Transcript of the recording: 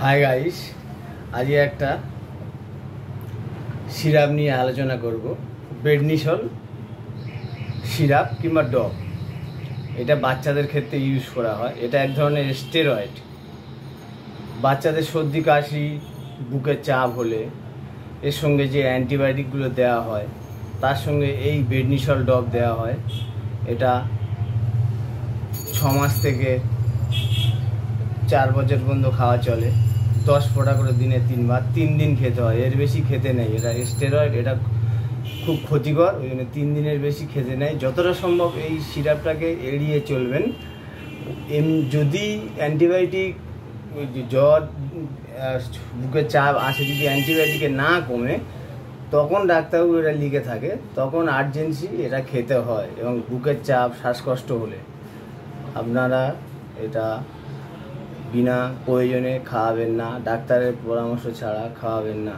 Hi guys, আজকে একটা syrup নিয়ে আলোচনা করব। বেডনিসল সিরাপ কিংবা ডব, এটা বাচ্চাদের ক্ষেত্রে ইউজ করা হয়। এটা এক ধরনের স্টেরয়েড। বাচ্চাদের সর্দি কাশি, বুকের চাপ হলে এর সঙ্গে যে অ্যান্টিবায়োটিকগুলো দেওয়া হয় তার সঙ্গে এই বেডনিসল ডব দেওয়া হয়। এটা 6 মাস থেকে 4 বছর পর্যন্ত খাওয়া চলে। 10 ফোঁটা করে দিনে 3 বার, 3 দিন খেতে হয়, এর বেশি খেতে নেই। এটা স্টেরয়েড, এটা খুব ক্ষতিকর, ওই জন্য 3 দিনের বেশি খেতে নেই। যতটা সম্ভব এই সিরাপটাকে এড়িয়ে চলবেন। যদি অ্যান্টিবায়োটিক, জ্বর, বুকের চাপ আসে, যদি অ্যান্টিবায়োটিকে না কমে, তখন ডাক্তারবাবু এটা লিখে থাকে, তখন আর্জেন্সি এটা খেতে হয়। এবং বুকের চাপ, শ্বাসকষ্ট হলে আপনারা এটা বিনা প্রয়োজনে খাওয়াবেন না, ডাক্তারের পরামর্শ ছাড়া খাওয়াবেন না।